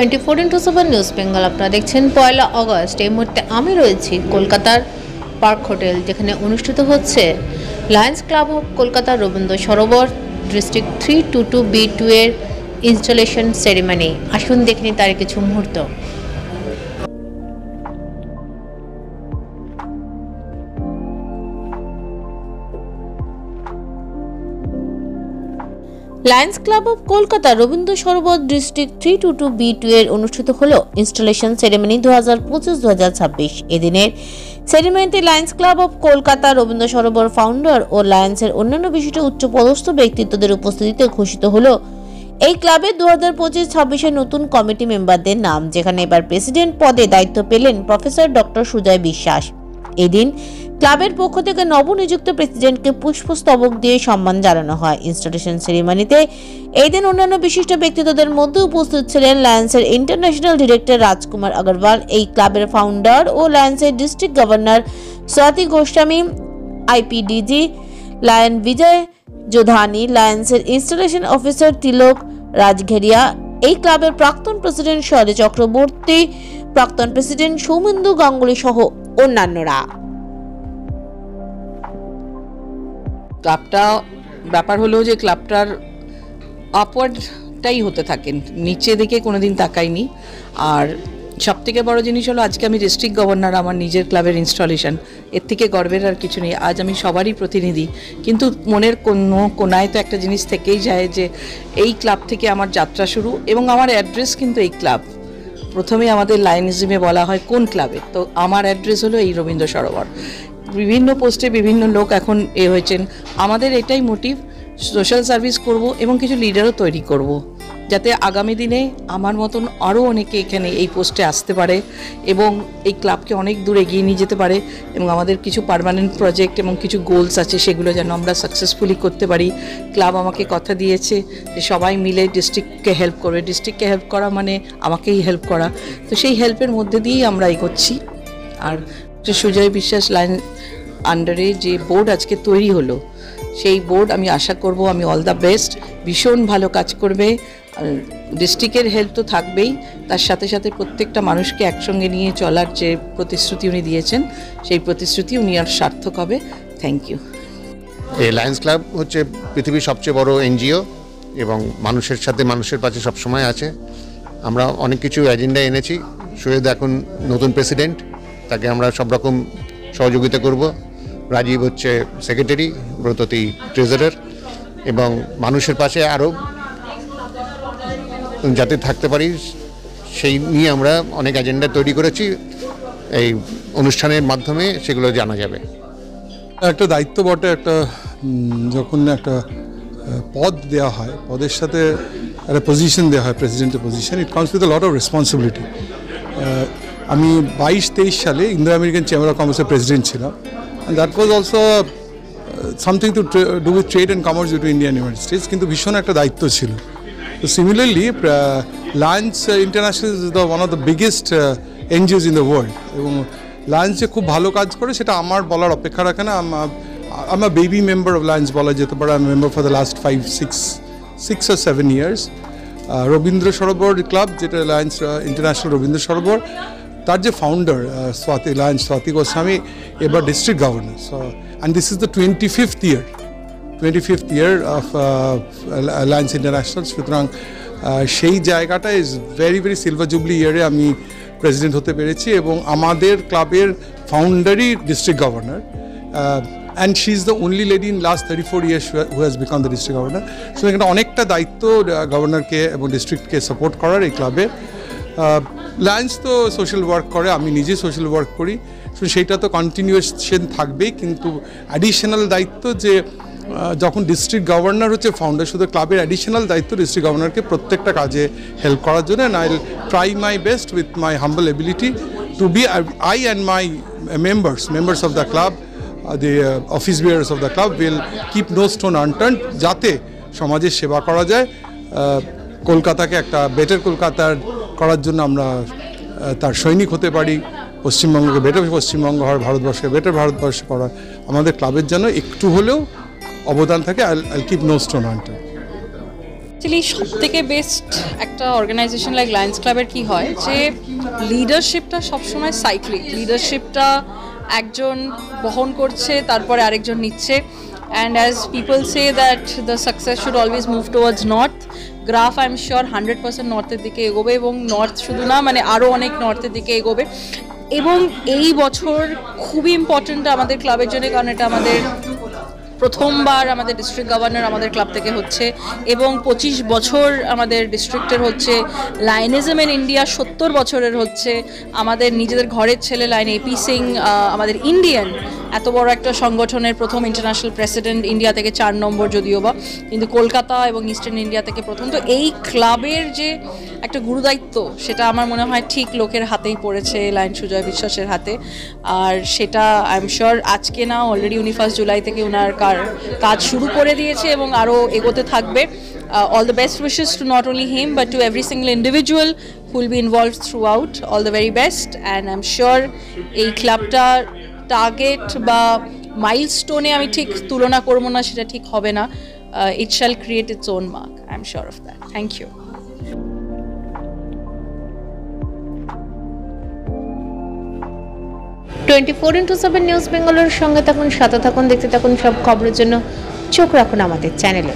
24x7 news Bengal. আপনারা দেখছেন 1 August. এই মুহূর্তে আমি রয়েছি কলকাতার পার্ক হোটেল, যেখানে অনুষ্ঠিত হচ্ছে lions club of Kolkata Rabindra Sarobar district 322B2 এর ইনস্টলেশন সেরিমনি। আসুন দেখে নিই তার কিছু মুহূর্ত। Lions club of Kolkata Rabindra Sarobar district 322B2 এর অনুষ্ঠিত হলো ইনস্টলেশন সেরেমনি 2025-2026। এদিনের সেরেমনিতে Lions club of Kolkata Rabindra Sarobar founder ও লায়ন্সের অন্যান্য বিশিষ্ট উচ্চপদস্থ ব্যক্তিত্বদের উপস্থিতিতে ঘোষিত হলো এই ক্লাবের 2025-26 নতুন কমিটি মেম্বারদের নাম, যেখানে এবার প্রেসিডেন্ট পদে দায়িত্ব পেলেন প্রফেসর ডক্টর সুজয় বিশ্বাস। এদিন ক্লাবের পক্ষ থেকে নবনিযুক্ত প্রেসিডেন্টকে পুষ্পস্তবক দিয়ে সম্মান জানানো হয়। ইনস্টলেশন সেরিমনিতে এই দিন অন্যান্য বিশিষ্ট ব্যক্তিত্বদের মধ্যে উপস্থিত ছিলেন লায়ন্সের ইন্টারন্যাশনাল ডিরেক্টর রাজকুমার আগরওয়াল, এই ক্লাবের ফাউন্ডার ও লায়ন্সের district governor Swati Goswami, IPDG lion Bijay Jodhani, লায়ন্সের ইনস্টলেশন অফিসার তিলক রাজঘেরিয়া, এই ক্লাবের প্রাক্তন প্রেসিডেন্ট শৈলী চক্রবর্তী, প্রাক্তন প্রেসিডেন্ট সৌমেন্দু গাঙ্গুলি সহ অন্যান্যরা। ক্লাবটা ব্যাপার হলো যে ক্লাবটার আপওয়ার্ডটাই হতে থাকেন, নিচে দিকে কোনোদিন তাকাইনি। আর সব থেকে বড় জিনিস হলো আজকে আমি ডিস্ট্রিক্ট গভর্নর, আমার নিজের ক্লাবের ইনস্টলেশন, এর থেকে গর্বের আর কিছু নেই। আজ আমি সবারই প্রতিনিধি, কিন্তু মনের কোনো কোনায় তো একটা জিনিস থেকেই যায় যে এই ক্লাব থেকে আমার যাত্রা শুরু, এবং আমার অ্যাড্রেস কিন্তু এই ক্লাব। প্রথমে আমাদের লায়নিজমে বলা হয় কোন ক্লাবে, তো আমার অ্যাড্রেস হলো এই রবীন্দ্র সরোবর। বিভিন্ন পোস্টে বিভিন্ন লোক এখন হয়েছেন। আমাদের এটাই মোটিভ, সোশ্যাল সার্ভিস করব এবং কিছু লিডারও তৈরি করব, যাতে আগামী দিনে আমার মতন আরও অনেকে এখানে এই পোস্টে আসতে পারে এবং এই ক্লাবকে অনেক দূর এগিয়ে নিয়ে যেতে পারে। এবং আমাদের কিছু পার্মানেন্ট প্রজেক্ট এবং কিছু গোলস আছে, সেগুলো যেন আমরা সাকসেসফুলি করতে পারি। ক্লাব আমাকে কথা দিয়েছে যে সবাই মিলে ডিস্ট্রিক্টকে হেল্প করবে। ডিস্ট্রিক্টকে হেল্প করা মানে আমাকেই হেল্প করা, তো সেই হেল্পের মধ্যে দিয়েই আমরা এগোচ্ছি। আর সুজয় বিশ্বাস লাইন আন্ডারে যে বোর্ড আজকে তৈরি হলো, সেই বোর্ড আমি আশা করব আমি অল দ্য বেস্ট, ভীষণ ভালো কাজ করবে। ডিস্ট্রিক্টের হেল্প তো থাকবেই, তার সাথে সাথে প্রত্যেকটা মানুষকে একসঙ্গে নিয়ে চলার যে প্রতিশ্রুতি উনি দিয়েছেন, সেই প্রতিশ্রুতি উনি আর সার্থক হবে। Thank you. এই লায়ন্স ক্লাব হচ্ছে পৃথিবীর সবচেয়ে বড় এনজিও এবং মানুষের সাথে মানুষের পাশে সবসময় আছে। আমরা অনেক কিছু এজেন্ডা এনেছি। সৈয়দ এখন নতুন প্রেসিডেন্ট, তাকে আমরা সব রকম সহযোগিতা করব। রাজীব হচ্ছে সেক্রেটারি, ব্রততী ট্রেজারার, এবং মানুষের পাশে আরও যাতে থাকতে পারি সেই নিয়ে আমরা অনেক এজেন্ডা তৈরি করেছি। এই অনুষ্ঠানের মাধ্যমে সেগুলো জানা যাবে। একটা দায়িত্ব বটে, একটা যখন একটা পদ দেওয়া হয়, পদের সাথে একটা পজিশন দেওয়া হয়, প্রেসিডেন্টের position, it comes with a lot of responsibility. আমি 22-23 সালে ইন্দো আমেরিকান চেম্বার অফ কমার্সের প্রেসিডেন্ট ছিলাম। And that was also something to do with trade and commerce between India and United States, কিন্তু ভীষণ একটা দায়িত্ব ছিল। তো similarly Lions international is the one of the biggest NGOs in the world, এবং Lions যে খুব ভালো কাজ করে সেটা আমার বলার অপেক্ষা রাখে না। আমার বেবি মেম্বার অফ লায়ন্স বলা যেতে পারে। আমি member for the last 6 or 7 years। Rabindra Sarobar club, যেটা লায়ন্স ইন্টারন্যাশনাল রবীন্দ্র সরোবর, তার যে ফাউন্ডার স্বাতি গোস্বামী এবার district governor. So and this is the 25th year of lions international. সুতরাং সেই জায়গাটা ইজ ভেরি সিলভার জুবলি ইয়ারে আমি প্রেসিডেন্ট হতে পেরেছি, এবং আমাদের ক্লাবের ফাউন্ডারই district governor. And she is the only lady in last 34 years who has become the district governor. So এখানে অনেকটা দায়িত্ব গভর্নরকে এবং ডিস্ট্রিক্টকে সাপোর্ট করার এই ক্লাবে। লায়ন্স তো সোশ্যাল ওয়ার্ক করে, আমি নিজে সোশ্যাল ওয়ার্ক করি, সো সেইটা তো কন্টিনিউয়েশন থাকবেই। কিন্তু অ্যাডিশনাল দায়িত্ব যে যখন ডিস্ট্রিক্ট গভর্নর হচ্ছে ফাউন্ডার, শুধু ক্লাবের অ্যাডিশনাল দায়িত্ব ডিস্ট্রিক্ট গভর্নরকে প্রত্যেকটা কাজে হেল্প করার জন্য। And I will try my best with my humble ability to be I and my members of the club, the office bearers of the club will keep no stone unturned, যাতে সমাজের সেবা করা যায়, কলকাতাকে একটা better কলকাতার করার জন্য আমরা তার সৈনিক হতে পারি। পশ্চিমবঙ্গকে বেটার পশ্চিমবঙ্গ হওয়ার, ভারতবর্ষকে বেটার ভারতবর্ষ করার আমাদের ক্লাবের জন্য একটু হলেও অবদান থাকে। I'll keep no stone unturned. Actually সবথেকে বেস্ট একটা অর্গানাইজেশন লাইক লায়ন্স ক্লাবের কি হয় যে লিডারশিপটা সবসময় সাইক্লিক, লিডারশিপটা একজন বহন করছে তারপরে আরেকজন নিচ্ছে। And as people say that the success should always move towards north, graph I am sure 100% নর্থের দিকে এগোবে, এবং নর্থ শুধু না মানে আরও অনেক নর্থের দিকে এগোবে। এবং এই বছর খুবই ইম্পর্ট্যান্ট আমাদের ক্লাবের জন্য, কারণ এটা আমাদের প্রথমবার আমাদের ডিস্ট্রিক্ট গভর্নর আমাদের ক্লাব থেকে হচ্ছে, এবং 25 বছর আমাদের ডিস্ট্রিক্টের হচ্ছে, লায়নিজম ইন ইন্ডিয়া 70 বছরের হচ্ছে, আমাদের নিজেদের ঘরের ছেলে লায়ন এপি সিং আমাদের ইন্ডিয়ান এত বড় একটা সংগঠনের প্রথম ইন্টারন্যাশনাল প্রেসিডেন্ট, ইন্ডিয়া থেকে 4 নম্বর যদিও বা, কিন্তু কলকাতা এবং ইস্টার্ন ইন্ডিয়া থেকে প্রথম। তো এই ক্লাবের যে একটা গুরুদায়িত্ব সেটা আমার মনে হয় ঠিক লোকের হাতেই পড়েছে, লায়ন সুজয় বিশ্বাসের হাতে। আর সেটা আই এম শিওর আজকে না অলরেডি উনি 1 জুলাই থেকে ওনার কাজ শুরু করে দিয়েছে এবং আরও এগোতে থাকবে। All the best wishes to not only him but to every single individual who will be involved throughout. All the very best, and I'm sure এই ক্লাবটা টার্গেট বা মাইলস্টোনে আমি ঠিক তুলনা করবো না, সেটা ঠিক হবে না। It shall create its own mark. I'm sure of that. Thank you. 24/7 news বেঙ্গলের সঙ্গে থাকুন, সাথে থাকুন, দেখতে থাকুন সব খবরের জন্য চোখ রাখুন আমাদের চ্যানেলে।